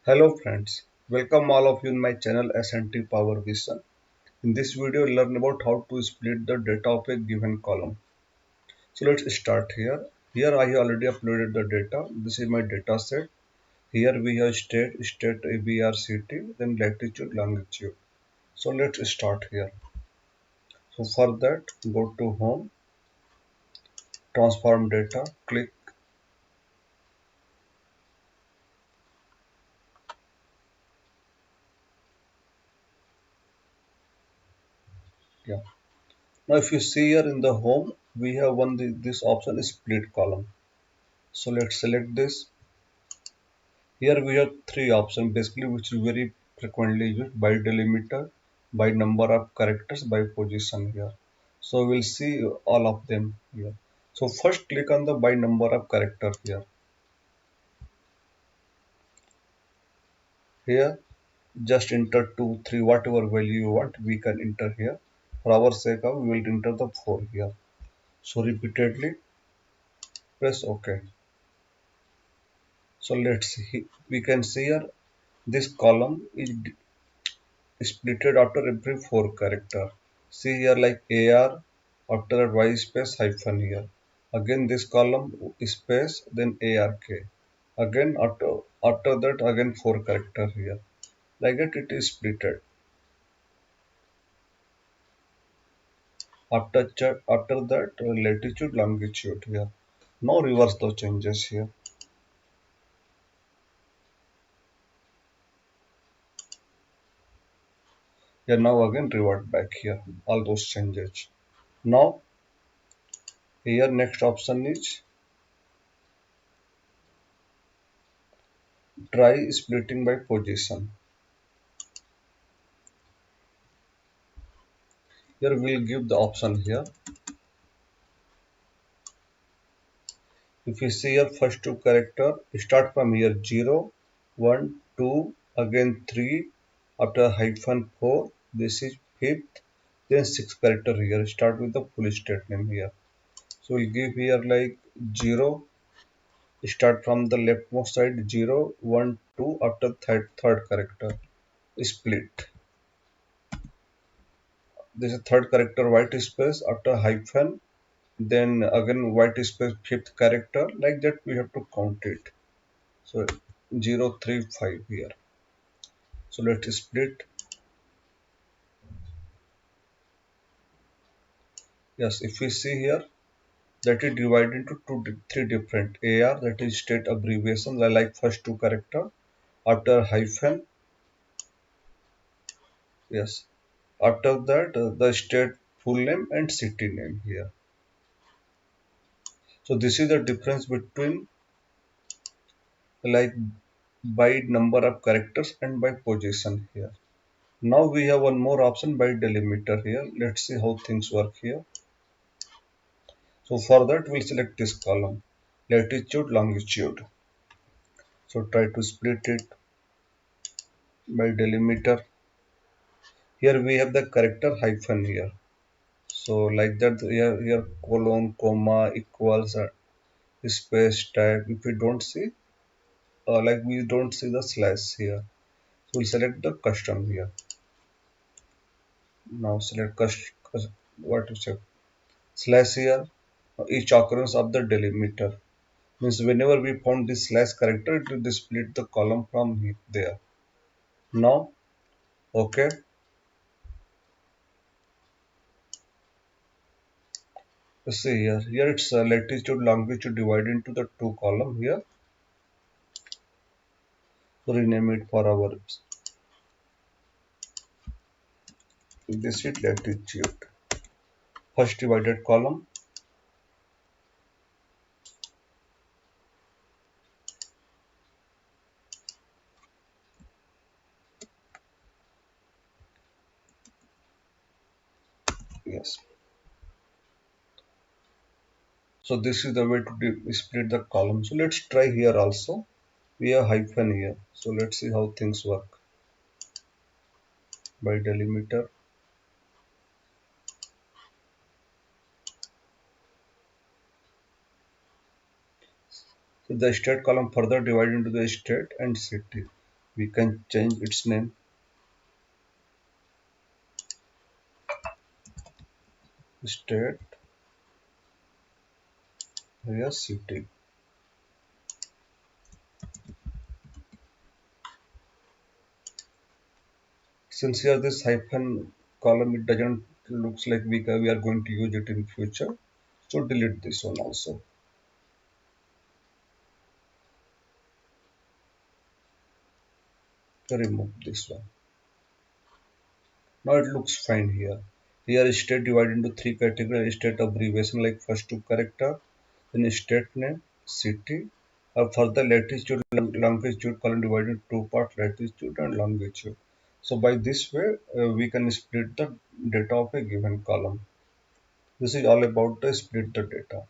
Hello friends, welcome all of you in my channel SNT Power Vision. In this video, learn about how to split the data of a given column. So let's start here. Here I have already uploaded the data. This is my data set. Here we have state ABR city, then latitude, longitude. So let's start here. So for that, go to home, transform data, click. Yeah. Now if you see here in the home, we have this option is split column. So let's select this. Here we have three options basically which is very frequently used: by delimiter, by number of characters, by position here. So we'll see all of them here. So first click on the by number of character here. Here just enter 2, 3, whatever value you want we can enter here. For our sake of we will enter the 4 here. So repeatedly press OK. So let's see, we can see here this column is splitted after every 4 character. See here like AR after a Y space hyphen here. Again this column space then ARK. Again after that again 4 character here. Like that it is splitted. After that latitude longitude here. Now reverse the changes here. Yeah, now again revert back here. All those changes. Now here next option is try splitting by position. Here we'll give the option here. If you see your first two character, start from here 0, 1, 2, again 3, after hyphen 4, this is fifth, then 6 character here. Start with the full state name here. So we'll give here like 0, start from the leftmost side 0, 1, 2, after third character, split. This is third character white space after hyphen, then again white space fifth character, like that we have to count it. So 0, 3, 5 here. So let's split. Yes, if we see here that is divided into three different AR, that is state abbreviations. I like first two character after hyphen. Yes, after that the state full name and city name here. So this is the difference between like by number of characters and by position here. Now we have one more option by delimiter here. Let's see how things work here. So for that we'll select this column, latitude, longitude. So try to split it by delimiter. Here we have the character hyphen here. So like that here colon, comma, equals, space, type. If we don't see, like we don't see the slash here. So we'll select the custom here. Now select what to say, slash here. Each occurrence of the delimiter means whenever we found this slash character, it will split the column from there. Now, okay. See here, it's latitude, longitude divided into the two column here. So rename it for our this is latitude. First divided column. Yes. So this is the way to split the column. So let's try here also. We have hyphen here. So let's see how things work by delimiter. So the state column further divided into the state and city. We can change its name. State, here city. Since here this hyphen column, it doesn't looks like we are going to use it in future. So delete this one also. Remove this one. Now it looks fine here. Here is state divided into three categories: state abbreviation like first two character, then state name, city, further latitude, longitude, column divided into two parts: latitude and longitude. So by this way, we can split the data of a given column. This is all about the split the data.